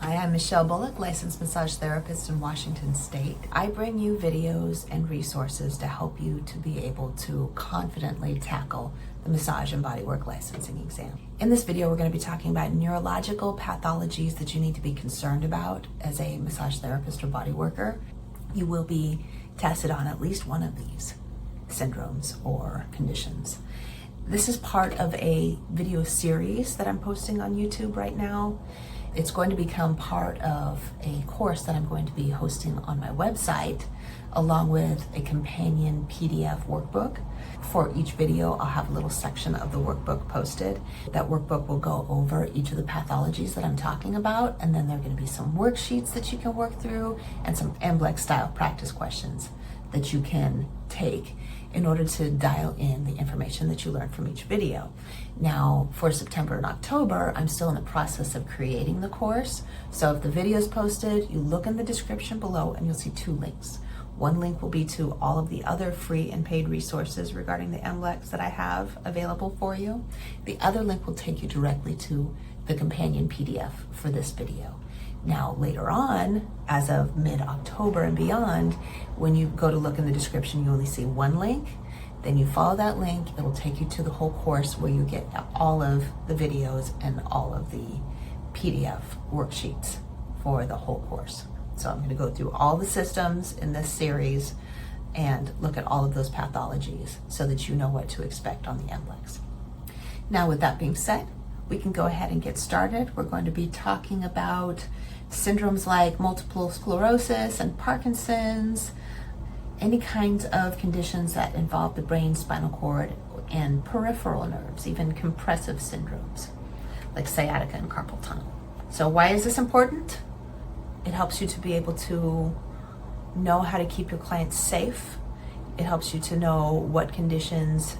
Hi, I'm Michelle Bullock, licensed massage therapist in Washington State. I bring you videos and resources to help you to be able to confidently tackle the massage and bodywork licensing exam. In this video, we're going to be talking about neurological pathologies that you need to be concerned about as a massage therapist or body worker. You will be tested on at least one of these syndromes or conditions. This is part of a video series that I'm posting on YouTube right now. It's going to become part of a course that I'm going to be hosting on my website, along with a companion PDF workbook. For each video, I'll have a little section of the workbook posted. That workbook will go over each of the pathologies that I'm talking about, and then there are going to be some worksheets that you can work through and some MBLEx style practice questions that you can take in order to dial in the information that you learn from each video. Now, for September and October, I'm still in the process of creating the course. So if the video is posted, you look in the description below and you'll see two links. One link will be to all of the other free and paid resources regarding the MBLEx that I have available for you. The other link will take you directly to the companion PDF for this video. Now, later on, as of mid-October and beyond, when you go to look in the description, you only see one link. Then you follow that link, it'll take you to the whole course where you get all of the videos and all of the PDF worksheets for the whole course. So I'm going to go through all the systems in this series and look at all of those pathologies so that you know what to expect on the MBLEx. Now, with that being said, we can go ahead and get started. We're going to be talking about syndromes like multiple sclerosis and Parkinson's, any kinds of conditions that involve the brain, spinal cord, and peripheral nerves, even compressive syndromes like sciatica and carpal tunnel. So why is this important? It helps you to be able to know how to keep your clients safe. It helps you to know what conditions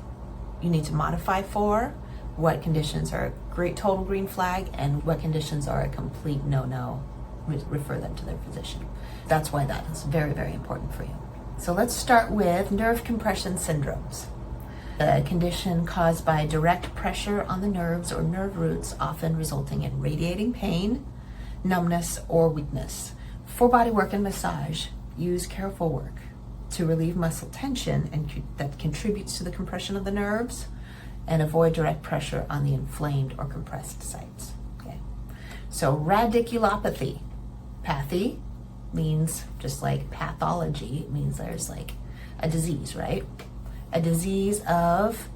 you need to modify for, what conditions are a great total green flag, and what conditions are a complete no-no. Refer them to their physician. That's why that is very, very important for you. So let's start with nerve compression syndromes. A condition caused by direct pressure on the nerves or nerve roots, often resulting in radiating pain, numbness, or weakness. For bodywork and massage, use careful work to relieve muscle tension and that contributes to the compression of the nerves, and avoid direct pressure on the inflamed or compressed sites. Okay. So radiculopathy. Pathy means just like pathology, it means there's like a disease, right? A disease of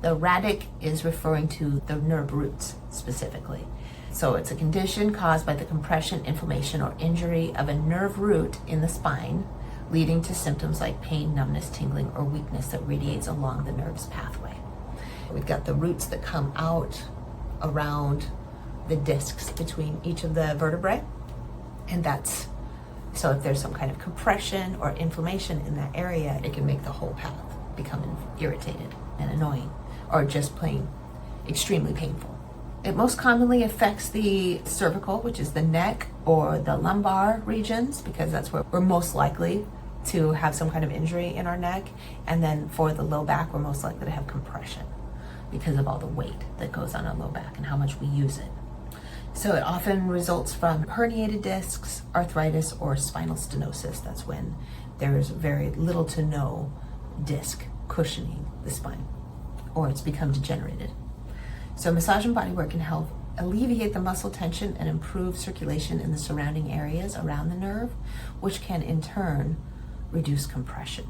the radic is referring to the nerve roots specifically. So it's a condition caused by the compression, inflammation, or injury of a nerve root in the spine, leading to symptoms like pain, numbness, tingling, or weakness that radiates along the nerve's pathway. We've got the roots that come out around the discs between each of the vertebrae. And that's, so if there's some kind of compression or inflammation in that area, it can make the whole path become irritated and annoying, or just plain extremely painful. It most commonly affects the cervical, which is the neck, or the lumbar regions, because that's where we're most likely to have some kind of injury in our neck. And then for the low back, we're most likely to have compression because of all the weight that goes on our low back and how much we use it. So it often results from herniated discs, arthritis, or spinal stenosis. That's when there's very little to no disc cushioning the spine, or it's become degenerated. So massage and bodywork can help alleviate the muscle tension and improve circulation in the surrounding areas around the nerve, which can in turn reduce compression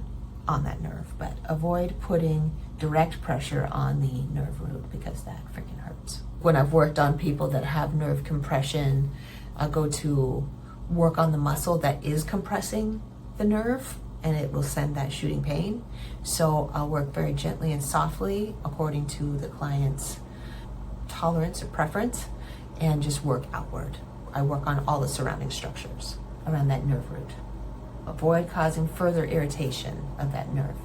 on that nerve. But avoid putting direct pressure on the nerve root because that freaking hurts. When I've worked on people that have nerve compression, I'll go to work on the muscle that is compressing the nerve, and it will send that shooting pain. So I'll work very gently and softly according to the client's tolerance or preference, and just work outward. I work on all the surrounding structures around that nerve root. Avoid causing further irritation of that nerve.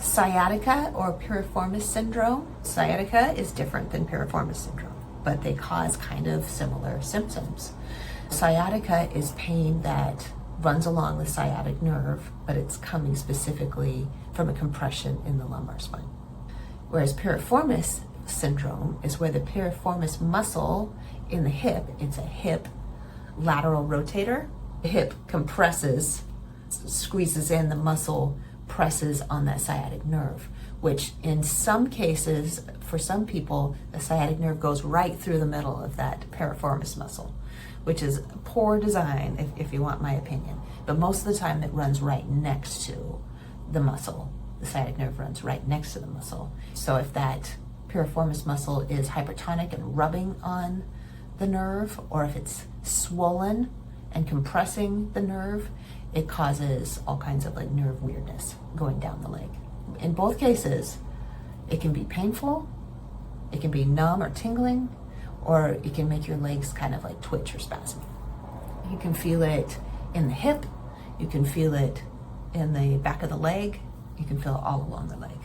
Sciatica or piriformis syndrome. Sciatica is different than piriformis syndrome, but they cause kind of similar symptoms. Sciatica is pain that runs along the sciatic nerve, but it's coming specifically from a compression in the lumbar spine. Whereas piriformis syndrome is where the piriformis muscle in the hip, it's a hip lateral rotator. The hip compresses, squeezes in, the muscle presses on that sciatic nerve, which in some cases, for some people, the sciatic nerve goes right through the middle of that piriformis muscle, which is poor design if you want my opinion. But most of the time it runs right next to the muscle. The sciatic nerve runs right next to the muscle. So if that piriformis muscle is hypertonic and rubbing on the nerve, or if it's swollen and compressing the nerve, it causes all kinds of like nerve weirdness going down the leg. In both cases, it can be painful, it can be numb or tingling, or it can make your legs kind of like twitch or spasm. You can feel it in the hip, you can feel it in the back of the leg, you can feel it all along the leg.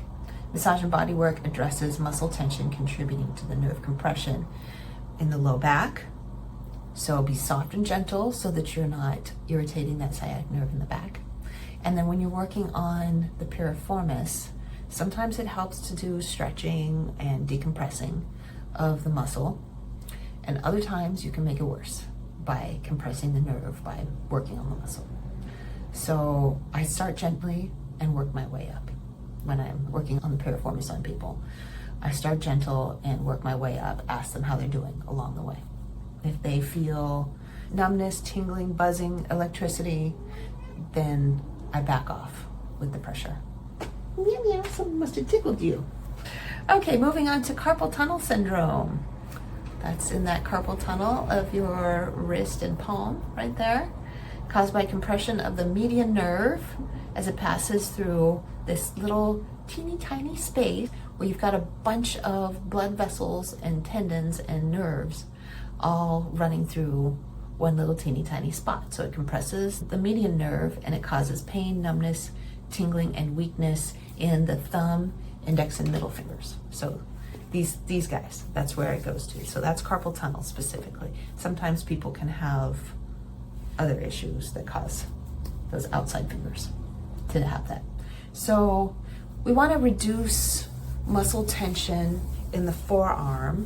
Massage and Bodywork addresses muscle tension contributing to the nerve compression in the low back. So be soft and gentle so that you're not irritating that sciatic nerve in the back. And then when you're working on the piriformis, sometimes it helps to do stretching and decompressing of the muscle. And other times you can make it worse by compressing the nerve by working on the muscle. So I start gently and work my way up. When I'm working on the piriformis on people, I start gentle and work my way up, ask them how they're doing along the way. If they feel numbness, tingling, buzzing, electricity, then I back off with the pressure. Yeah, something must have tickled you. Okay, moving on to carpal tunnel syndrome. That's in that carpal tunnel of your wrist and palm right there, caused by compression of the median nerve as it passes through this little teeny tiny space where you've got a bunch of blood vessels and tendons and nerves all running through one little teeny tiny spot. So it compresses the median nerve and it causes pain, numbness, tingling, and weakness in the thumb, index, and middle fingers. So these guys, that's where it goes to. So that's carpal tunnel specifically. Sometimes people can have other issues that cause those outside fingers to have that. So we want to reduce muscle tension in the forearm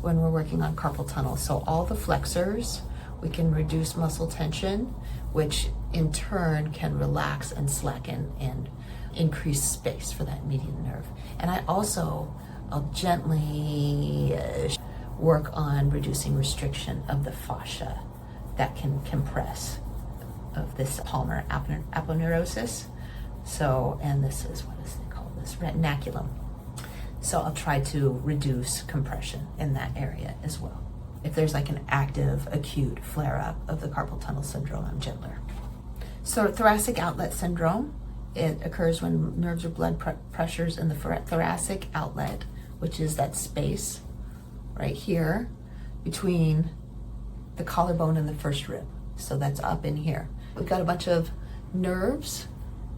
when we're working on carpal tunnel. So all the flexors, we can reduce muscle tension, which in turn can relax and slacken and increase space for that median nerve. And I'll gently work on reducing restriction of the fascia that can compress of this palmar aponeurosis. So, and this is, what is it called? This retinaculum. So I'll try to reduce compression in that area as well. If there's like an active, acute flare-up of the carpal tunnel syndrome, I'm gentler. So thoracic outlet syndrome, it occurs when nerves or blood pressures in the thoracic outlet, which is that space right here between the collarbone and the first rib. So that's up in here. We've got a bunch of nerves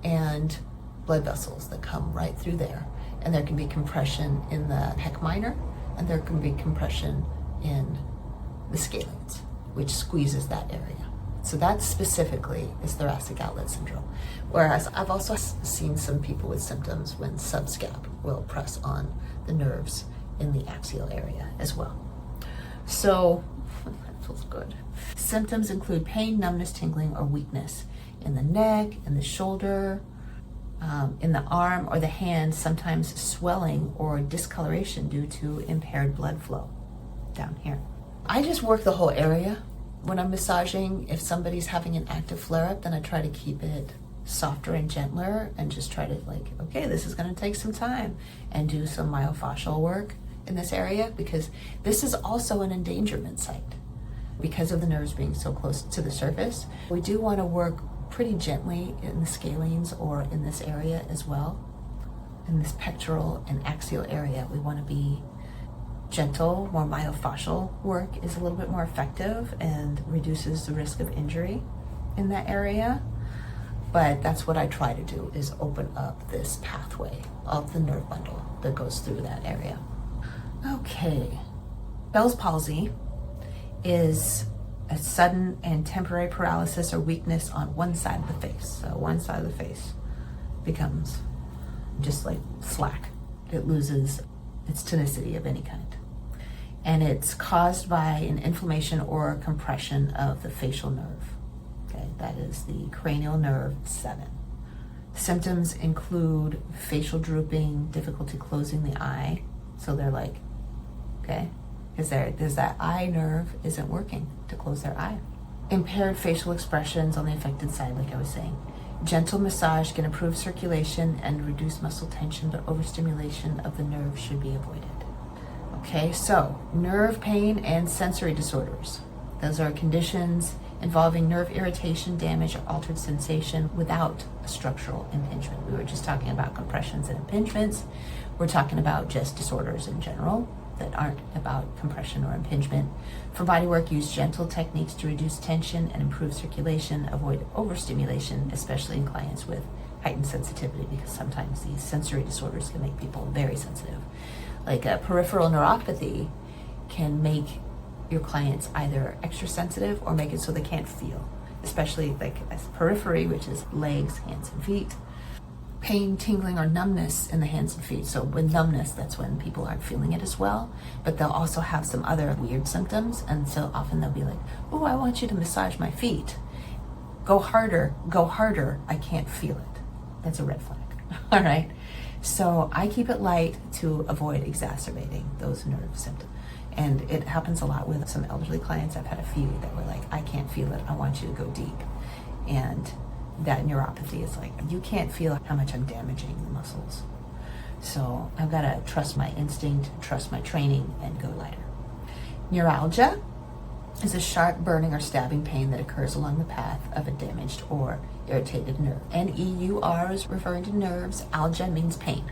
and blood vessels that come right through there. And there can be compression in the pec minor, and there can be compression in the scalenes, which squeezes that area. So that specifically is thoracic outlet syndrome. Whereas I've also seen some people with symptoms when subscap will press on the nerves in the axial area as well. So that feels good. Symptoms include pain, numbness, tingling, or weakness in the neck, in the shoulder, in the arm or the hand, sometimes swelling or discoloration due to impaired blood flow down here. I just work the whole area. When I'm massaging, if somebody's having an active flare-up, then I try to keep it softer and gentler and just try to like, okay, this is gonna take some time, and do some myofascial work in this area, because this is also an endangerment site because of the nerves being so close to the surface. We do wanna work pretty gently in the scalenes or in this area as well. In this pectoral and axial area, we want to be gentle. More myofascial work is a little bit more effective and reduces the risk of injury in that area. But that's what I try to do, is open up this pathway of the nerve bundle that goes through that area. Okay, Bell's palsy is a sudden and temporary paralysis or weakness on one side of the face. So one side of the face becomes just like slack. It loses its tonicity of any kind. and it's caused by an inflammation or compression of the facial nerve. Okay, that is the cranial nerve 7. Symptoms include facial drooping, difficulty closing the eye. So they're like, okay, because that eye nerve isn't working to close their eye. Impaired facial expressions on the affected side, like I was saying. Gentle massage can improve circulation and reduce muscle tension, but overstimulation of the nerve should be avoided. Okay, so nerve pain and sensory disorders. Those are conditions involving nerve irritation, damage, or altered sensation without a structural impingement. We were just talking about compressions and impingements. We're talking about just disorders in general that aren't about compression or impingement. For bodywork, use gentle techniques to reduce tension and improve circulation. Avoid overstimulation, especially in clients with heightened sensitivity, because sometimes these sensory disorders can make people very sensitive. Like a peripheral neuropathy can make your clients either extra sensitive or make it so they can't feel, especially like as periphery, which is legs, hands, and feet. Pain, tingling, or numbness in the hands and feet. So with numbness, that's when people aren't feeling it as well, but they'll also have some other weird symptoms, and so often they'll be like, oh, I want you to massage my feet. Go harder, I can't feel it. That's a red flag, all right? So I keep it light to avoid exacerbating those nerve symptoms. And it happens a lot with some elderly clients. I've had a few that were like, I can't feel it, I want you to go deep. And that neuropathy is like, you can't feel how much I'm damaging the muscles. So I've got to trust my instinct, trust my training, and go lighter. Neuralgia is a sharp burning or stabbing pain that occurs along the path of a damaged or irritated nerve. N-E-U-R is referring to nerves. Algia means pain.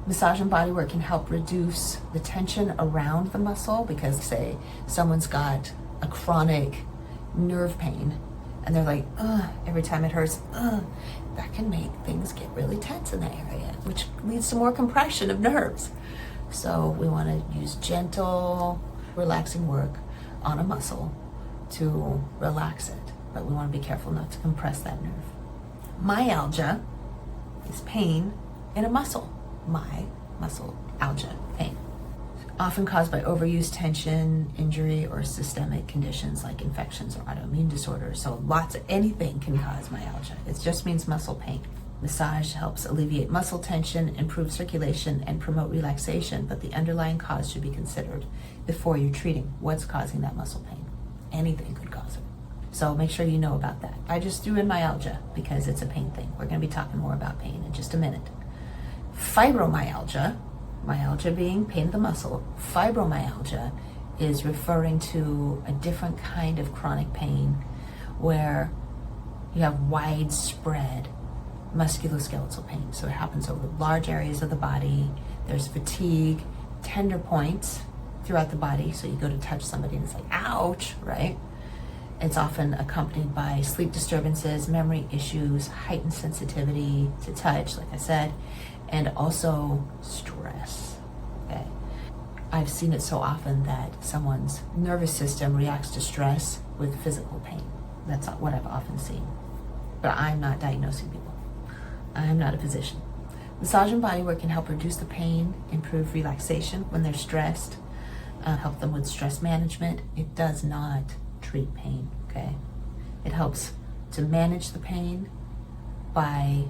Massage and bodywork can help reduce the tension around the muscle, because say someone's got a chronic nerve pain and they're like, ugh, every time it hurts, ugh, that can make things get really tense in that area, which leads to more compression of nerves. So we want to use gentle, relaxing work on a muscle to relax it, but we want to be careful not to compress that nerve. Myalgia is pain in a muscle. Myalgia, pain. Often caused by overuse, tension, injury, or systemic conditions like infections or autoimmune disorders. So anything can cause myalgia. It just means muscle pain. Massage helps alleviate muscle tension, improve circulation, and promote relaxation, but the underlying cause should be considered before you're treating what's causing that muscle pain. Anything could cause it. So make sure you know about that. I just threw in myalgia because it's a pain thing. We're going to be talking more about pain in just a minute. Fibromyalgia, myalgia being pain of the muscle, fibromyalgia is referring to a different kind of chronic pain where you have widespread musculoskeletal pain. So it happens over large areas of the body. There's fatigue, tender points throughout the body. So you go to touch somebody and it's like, ouch, right? It's often accompanied by sleep disturbances, memory issues, heightened sensitivity to touch, like I said, and also stress, okay? I've seen it so often that someone's nervous system reacts to stress with physical pain. That's what I've often seen. But I'm not diagnosing people. I'm not a physician. Massage and bodywork can help reduce the pain, improve relaxation when they're stressed, help them with stress management. It does not treat pain, okay? It helps to manage the pain by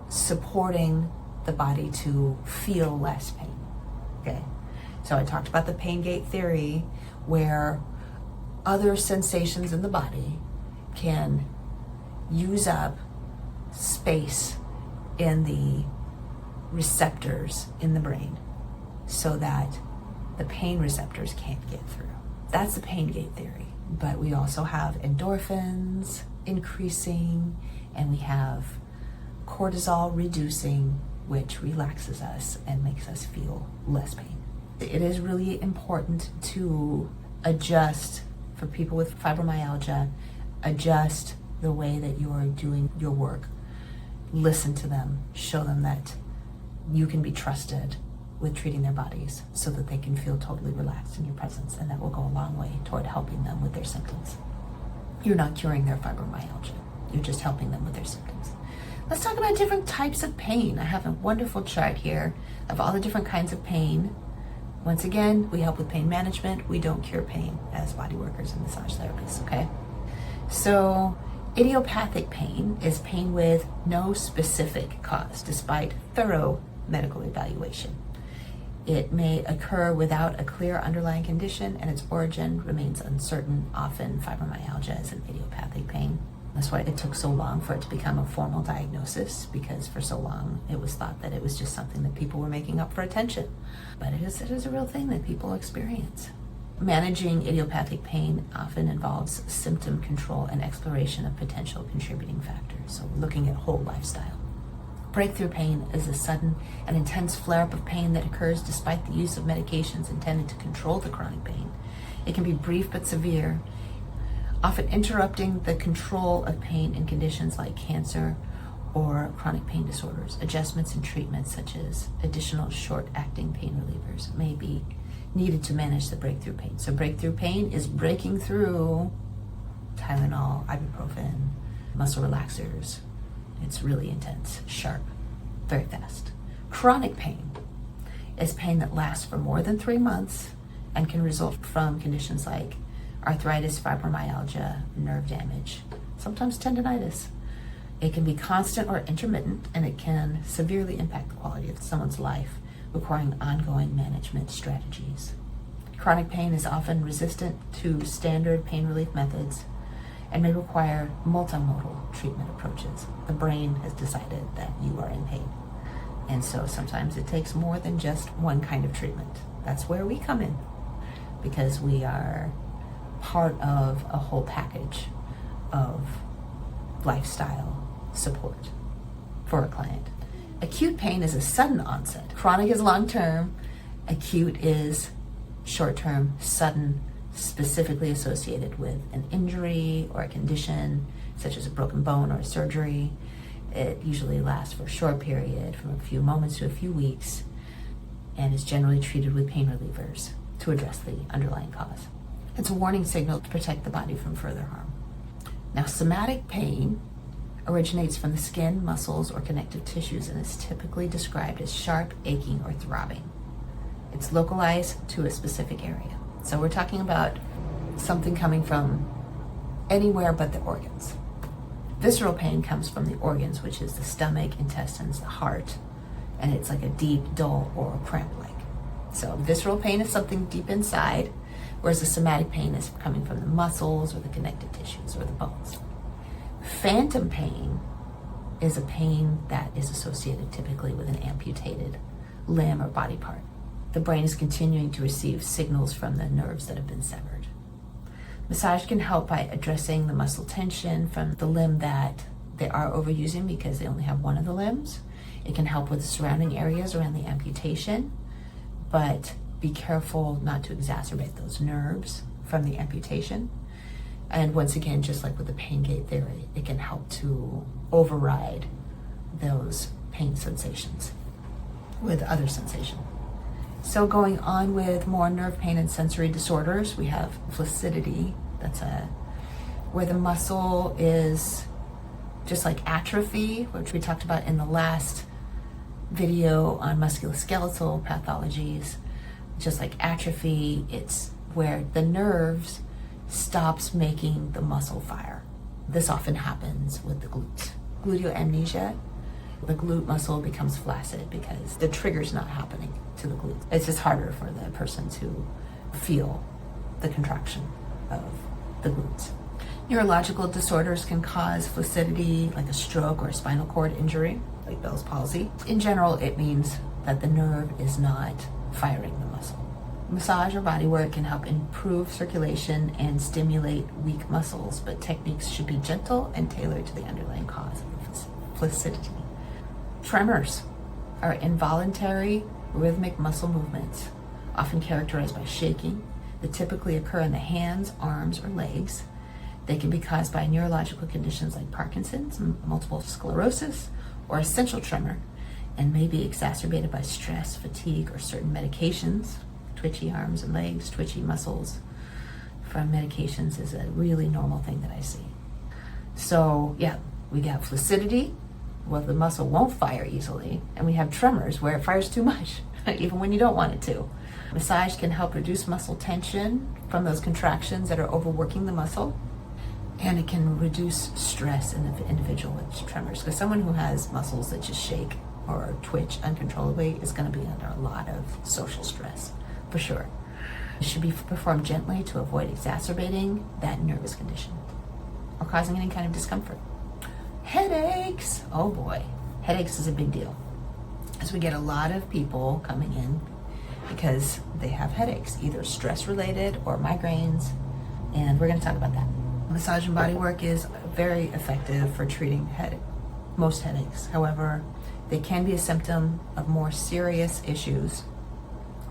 supporting the body to feel less pain, okay? So I talked about the pain gate theory, where other sensations in the body can use up space in the receptors in the brain so that the pain receptors can't get through. That's the pain gate theory. But we also have endorphins increasing, and we have cortisol reducing, which relaxes us and makes us feel less pain. It is really important to adjust, for people with fibromyalgia, adjust the way that you are doing your work. Listen to them, show them that you can be trusted with treating their bodies so that they can feel totally relaxed in your presence, and that will go a long way toward helping them with their symptoms. You're not curing their fibromyalgia, you're just helping them with their symptoms. Let's talk about different types of pain. I have a wonderful chart here of all the different kinds of pain Once again, we help with pain management. We don't cure pain as body workers and massage therapists, okay? So idiopathic pain is pain with no specific cause, despite thorough medical evaluation. It may occur without a clear underlying condition, and its origin remains uncertain. Often fibromyalgia is an idiopathic pain. That's why it took so long for it to become a formal diagnosis, because for so long it was thought that it was just something that people were making up for attention. But it is a real thing that people experience. Managing idiopathic pain often involves symptom control and exploration of potential contributing factors. So we're looking at whole lifestyle. Breakthrough pain is a sudden and intense flare-up of pain that occurs despite the use of medications intended to control the chronic pain. It can be brief but severe, often interrupting the control of pain in conditions like cancer or chronic pain disorders. Adjustments and treatments such as additional short-acting pain relievers may be needed to manage the breakthrough pain. So breakthrough pain is breaking through Tylenol, ibuprofen, muscle relaxers. It's really intense, sharp, very fast. Chronic pain is pain that lasts for more than 3 months and can result from conditions like arthritis, fibromyalgia, nerve damage, sometimes tendonitis. It can be constant or intermittent, and it can severely impact the quality of someone's life, requiring ongoing management strategies. Chronic pain is often resistant to standard pain relief methods and may require multimodal treatment approaches. The brain has decided that you are in pain. And so sometimes it takes more than just one kind of treatment. That's where we come in, because we are part of a whole package of lifestyle support for a client. Acute pain is a sudden onset. Chronic is long-term. Acute is short-term, sudden, specifically associated with an injury or a condition such as a broken bone or a surgery. It usually lasts for a short period, from a few moments to a few weeks, and is generally treated with pain relievers to address the underlying cause. It's a warning signal to protect the body from further harm. Now, somatic pain originates from the skin, muscles, or connective tissues, and is typically described as sharp, aching, or throbbing. It's localized to a specific area. So we're talking about something coming from anywhere but the organs. Visceral pain comes from the organs, which is the stomach, intestines, the heart, and it's like a deep, dull, or cramp-like. So visceral pain is something deep inside, whereas the somatic pain is coming from the muscles or the connective tissues or the bones. Phantom pain is a pain that is associated typically with an amputated limb or body part. The brain is continuing to receive signals from the nerves that have been severed. Massage can help by addressing the muscle tension from the limb that they are overusing because they only have one of the limbs. It can help with the surrounding areas around the amputation, but be careful not to exacerbate those nerves from the amputation. And once again, just like with the pain gate theory, it can help to override those pain sensations with other sensation. So going on with more nerve pain and sensory disorders, we have flaccidity. That's where the muscle is just like atrophy, which we talked about in the last video on musculoskeletal pathologies. Just like atrophy, it's where the nerves stops making the muscle fire. This often happens with the glutes. Gluteal amnesia, the glute muscle becomes flaccid because the trigger's not happening to the glute. It's just harder for the person to feel the contraction of the glutes. Neurological disorders can cause flaccidity, like a stroke or a spinal cord injury, like Bell's palsy. In general, it means that the nerve is not firing the muscle. Massage or bodywork can help improve circulation and stimulate weak muscles, but techniques should be gentle and tailored to the underlying cause of flaccidity. Tremors are involuntary rhythmic muscle movements, often characterized by shaking, that typically occur in the hands, arms, or legs. They can be caused by neurological conditions like Parkinson's, multiple sclerosis, or essential tremor, and may be exacerbated by stress, fatigue, or certain medications. Twitchy arms and legs, twitchy muscles from medications is a really normal thing that I see. So yeah, we got flaccidity, where the muscle won't fire easily, and we have tremors where it fires too much. even when you don't want it to. Massage can help reduce muscle tension from those contractions that are overworking the muscle, and it can reduce stress in the individual with tremors, because someone who has muscles that just shake or twitch uncontrollably is going to be under a lot of social stress, for sure. It should be performed gently to avoid exacerbating that nervous condition or causing any kind of discomfort. Headaches, oh boy, headaches is a big deal, as we get a lot of people coming in because they have headaches, either stress related or migraines, and we're going to talk about that. Massage and bodywork is very effective for treating most headaches. However, they can be a symptom of more serious issues.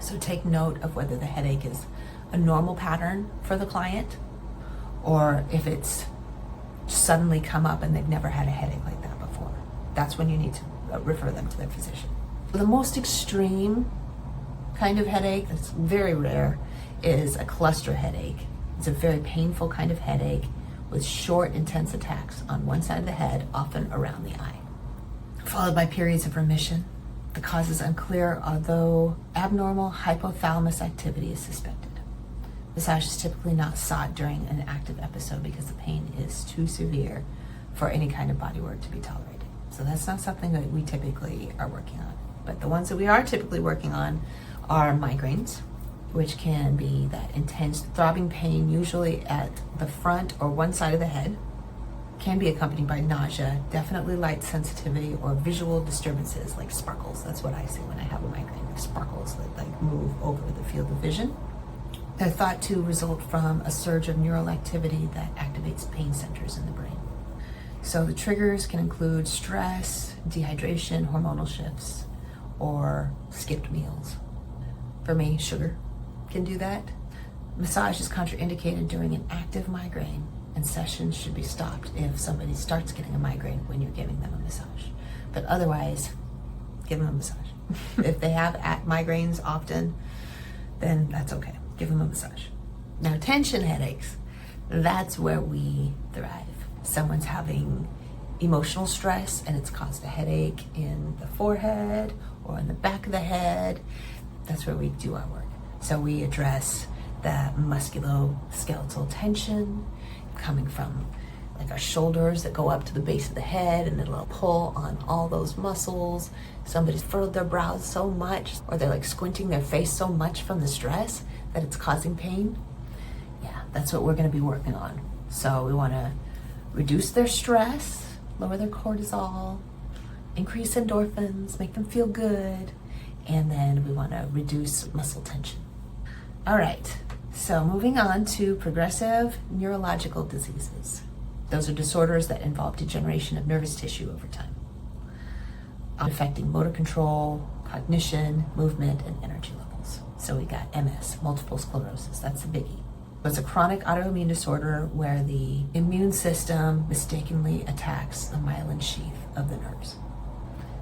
So take note of whether the headache is a normal pattern for the client, or if it's suddenly come up and they've never had a headache like that before. That's when you need to refer them to their physician. The most extreme kind of headache that's very rare is a cluster headache. It's a very painful kind of headache with short, intense attacks on one side of the head, often around the eye, followed by periods of remission. The cause is unclear, although abnormal hypothalamus activity is suspected. Massage is typically not sought during an active episode because the pain is too severe for any kind of bodywork to be tolerated. So that's not something that we typically are working on. But the ones that we are typically working on are migraines, which can be that intense throbbing pain, usually at the front or one side of the head. Can be accompanied by nausea, definitely light sensitivity, or visual disturbances like sparkles. That's what I see when I have a migraine, sparkles that like move over the field of vision. They're thought to result from a surge of neural activity that activates pain centers in the brain. So the triggers can include stress, dehydration, hormonal shifts, or skipped meals. For me, sugar can do that. Massage is contraindicated during an active migraine, and sessions should be stopped if somebody starts getting a migraine when you're giving them a massage. But otherwise, give them a massage. If they have migraines often, then that's okay. Give them a massage. Now, tension headaches, that's where we thrive. Someone's having emotional stress and it's caused a headache in the forehead or in the back of the head. That's where we do our work. So we address the musculoskeletal tension coming from like our shoulders that go up to the base of the head, and then a little pull on all those muscles. Somebody's furrowed their brows so much, or they're like squinting their face so much from the stress that it's causing pain. Yeah, that's what we're going to be working on. So we want to reduce their stress, lower their cortisol, increase endorphins, make them feel good, and then we want to reduce muscle tension. All right, so moving on to progressive neurological diseases. Those are disorders that involve degeneration of nervous tissue over time, affecting motor control, cognition, movement, and energy levels. So we got MS, multiple sclerosis, that's the biggie. It's a chronic autoimmune disorder where the immune system mistakenly attacks the myelin sheath of the nerves.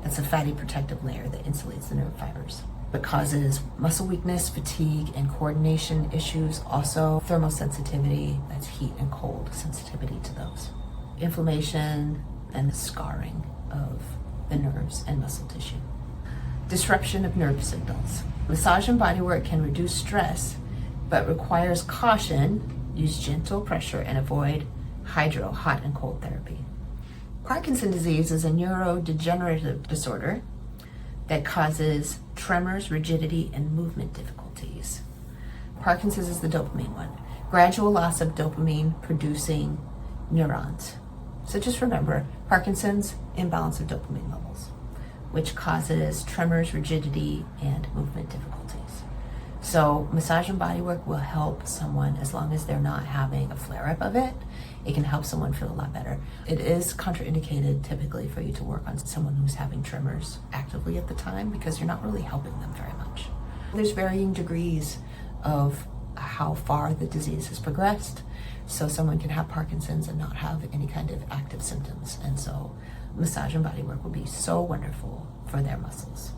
That's a fatty protective layer that insulates the nerve fibers. It causes muscle weakness, fatigue, and coordination issues. Also, thermosensitivity, that's heat and cold sensitivity to those. Inflammation and scarring of the nerves and muscle tissue. Disruption of nerve signals. Massage and bodywork can reduce stress, but requires caution. Use gentle pressure and avoid hot and cold therapy. Parkinson's disease is a neurodegenerative disorder that causes tremors, rigidity, and movement difficulties. Parkinson's is the dopamine one. Gradual loss of dopamine producing neurons. So just remember, Parkinson's, imbalance of dopamine levels, which causes tremors, rigidity, and movement difficulties. So massage and bodywork will help someone as long as they're not having a flare-up of it. It can help someone feel a lot better. It is contraindicated typically for you to work on someone who's having tremors actively at the time because you're not really helping them very much. There's varying degrees of how far the disease has progressed. So someone can have Parkinson's and not have any kind of active symptoms. And so massage and bodywork will be so wonderful for their muscles.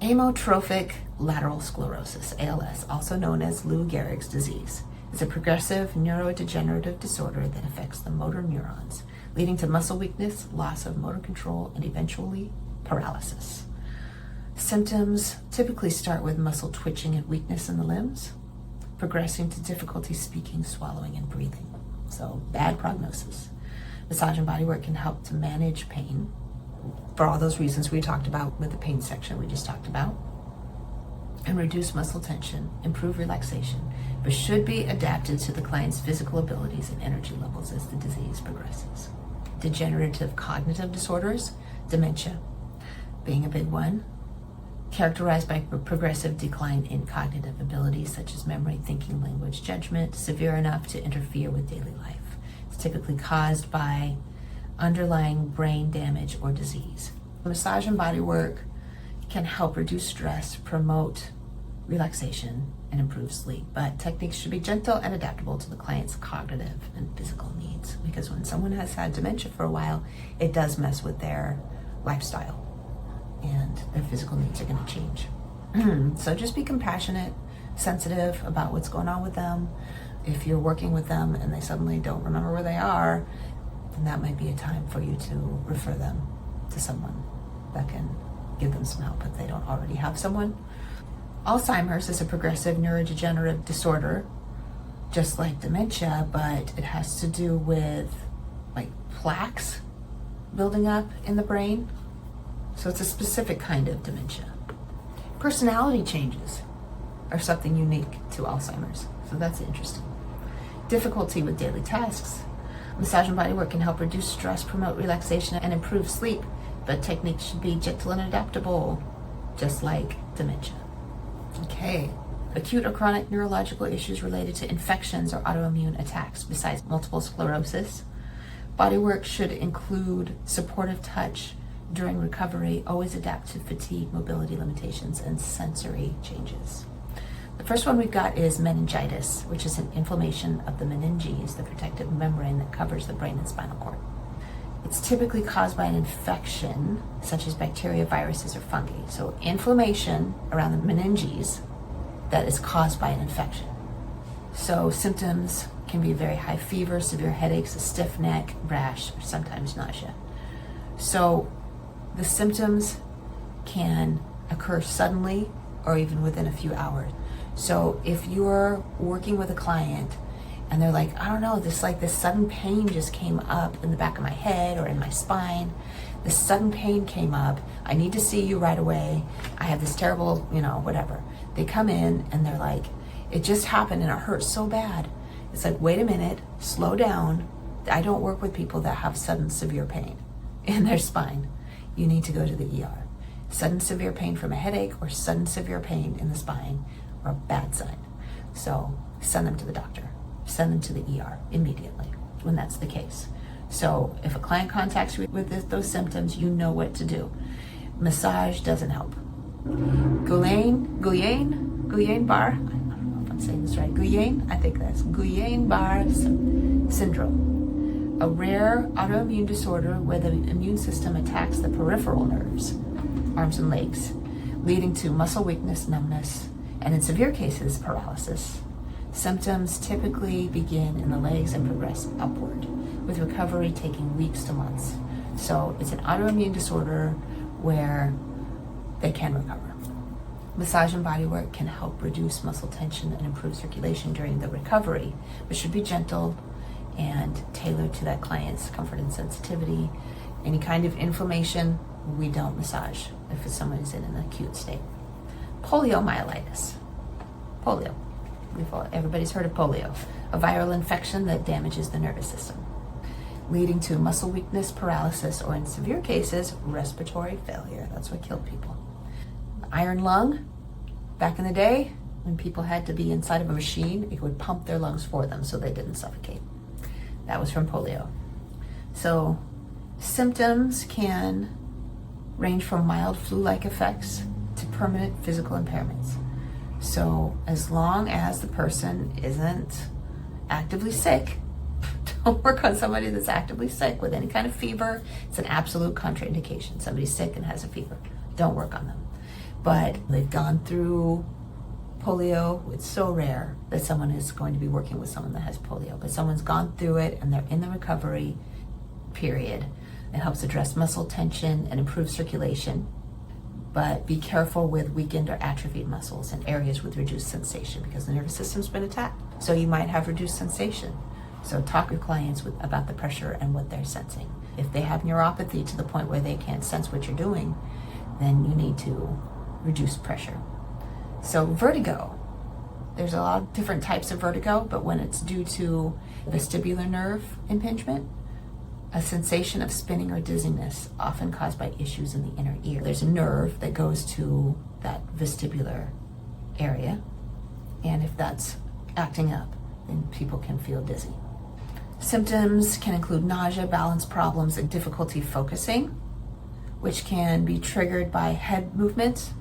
Amyotrophic lateral sclerosis, ALS, also known as Lou Gehrig's disease, is a progressive neurodegenerative disorder that affects the motor neurons, leading to muscle weakness, loss of motor control, and eventually paralysis. Symptoms typically start with muscle twitching and weakness in the limbs, progressing to difficulty speaking, swallowing, and breathing. So bad prognosis. Massage and bodywork can help to manage pain for all those reasons we talked about with the pain section we just talked about, and reduce muscle tension, improve relaxation, but should be adapted to the client's physical abilities and energy levels as the disease progresses. Degenerative cognitive disorders, dementia being a big one, characterized by progressive decline in cognitive abilities such as memory, thinking, language, judgment, severe enough to interfere with daily life. It's typically caused by underlying brain damage or disease. Massage and bodywork can help reduce stress, promote relaxation, and improve sleep, but techniques should be gentle and adaptable to the client's cognitive and physical needs, because when someone has had dementia for a while, it does mess with their lifestyle and their physical needs are going to change. So just be compassionate, sensitive about what's going on with them. If you're working with them and they suddenly don't remember where they are, then that might be a time for you to refer them to someone that can give them some help if they don't already have someone. Alzheimer's is a progressive neurodegenerative disorder, just like dementia, but it has to do with like plaques building up in the brain. So it's a specific kind of dementia. Personality changes are something unique to Alzheimer's, so that's interesting. Difficulty with daily tasks. Massage and bodywork can help reduce stress, promote relaxation, and improve sleep, but techniques should be gentle and adaptable, just like dementia. Okay, acute or chronic neurological issues related to infections or autoimmune attacks besides multiple sclerosis. Bodywork should include supportive touch during recovery, always adapt to fatigue, mobility limitations, and sensory changes. The first one we've got is meningitis, which is an inflammation of the meninges, the protective membrane that covers the brain and spinal cord. It's typically caused by an infection, such as bacteria, viruses, or fungi. So inflammation around the meninges that is caused by an infection. So symptoms can be very high fever, severe headaches, a stiff neck, rash, or sometimes nausea. So the symptoms can occur suddenly or even within a few hours. So if you're working with a client and they're like, I don't know, this sudden pain just came up in the back of my head or in my spine. This sudden pain came up. I need to see you right away. I have this terrible, whatever. They come in and they're like, it just happened and it hurts so bad. It's like, wait a minute, slow down. I don't work with people that have sudden severe pain in their spine. You need to go to the ER. Sudden severe pain from a headache or sudden severe pain in the spine are a bad sign. So send them to the doctor. Send them to the ER immediately when that's the case. So if a client contacts you with those symptoms, you know what to do. Massage doesn't help. Guillain-Barre, I don't know if I'm saying this right. I think that's Guillain-Barre syndrome, a rare autoimmune disorder where the immune system attacks the peripheral nerves, arms and legs, leading to muscle weakness, numbness, and in severe cases, paralysis. Symptoms typically begin in the legs and progress upward, with recovery taking weeks to months. So it's an autoimmune disorder where they can recover. Massage and bodywork can help reduce muscle tension and improve circulation during the recovery, but should be gentle and tailored to that client's comfort and sensitivity. Any kind of inflammation, we don't massage if someone is in an acute state. Poliomyelitis. Polio. Everybody's heard of polio, a viral infection that damages the nervous system, leading to muscle weakness, paralysis, or in severe cases, respiratory failure. That's what killed people. Iron lung, back in the day, when people had to be inside of a machine, it would pump their lungs for them so they didn't suffocate. That was from polio. So symptoms can range from mild flu-like effects to permanent physical impairments. So as long as the person isn't actively sick, don't work on somebody that's actively sick with any kind of fever. It's an absolute contraindication. Somebody's sick and has a fever. Don't work on them. But they've gone through polio. It's so rare that someone is going to be working with someone that has polio, but someone's gone through it and they're in the recovery period. It helps address muscle tension and improve circulation. But be careful with weakened or atrophied muscles and areas with reduced sensation because the nervous system's been attacked. So you might have reduced sensation. So talk to clients about the pressure and what they're sensing. If they have neuropathy to the point where they can't sense what you're doing, then you need to reduce pressure. So vertigo. There's a lot of different types of vertigo, but when it's due to vestibular nerve impingement, a sensation of spinning or dizziness, often caused by issues in the inner ear. There's a nerve that goes to that vestibular area, and if that's acting up, then people can feel dizzy. Symptoms can include nausea, balance problems, and difficulty focusing, which can be triggered by head movements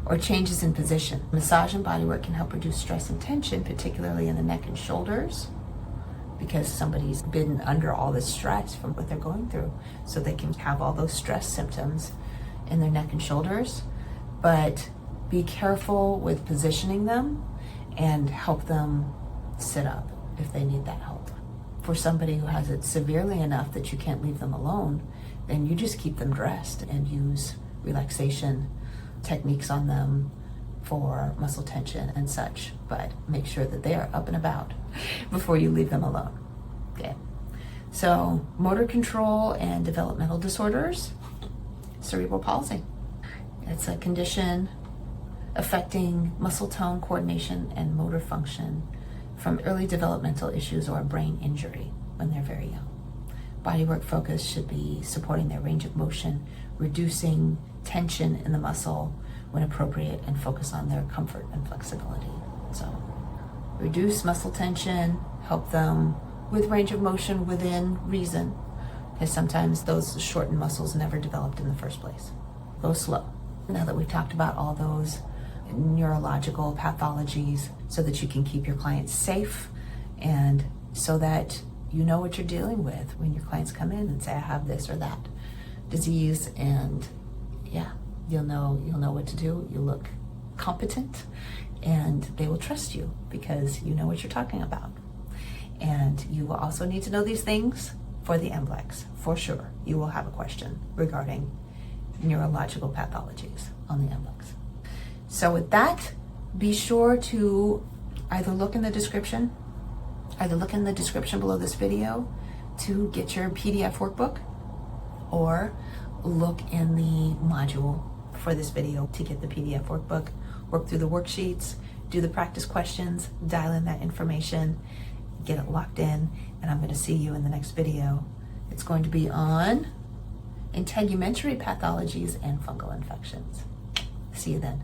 or changes in position. Massage and bodywork can help reduce stress and tension, particularly in the neck and shoulders, because somebody's been under all this stress from what they're going through. So they can have all those stress symptoms in their neck and shoulders. But be careful with positioning them and help them sit up if they need that help. For somebody who has it severely enough that you can't leave them alone, then you just keep them dressed and use relaxation techniques on them for muscle tension and such, but make sure that they are up and about before you leave them alone. Okay. So motor control and developmental disorders, cerebral palsy. It's a condition affecting muscle tone, coordination, and motor function from early developmental issues or a brain injury when they're very young. Bodywork focus should be supporting their range of motion, reducing tension in the muscle when appropriate, and focus on their comfort and flexibility. So reduce muscle tension, help them with range of motion within reason, because sometimes those shortened muscles never developed in the first place. Go slow. Now that we've talked about all those neurological pathologies, so that you can keep your clients safe and so that you know what you're dealing with when your clients come in and say, I have this or that disease, and yeah, you'll know what to do. You look competent and they will trust you because you know what you're talking about. And you will also need to know these things for the MBLEx. For sure, you will have a question regarding neurological pathologies on the MBLEx. So with that, be sure to either look in the description below this video to get your PDF workbook, or look in the module for this video to get the PDF workbook, work through the worksheets, do the practice questions, dial in that information, get it locked in, and I'm going to see you in the next video. It's going to be on integumentary pathologies and fungal infections. See you then.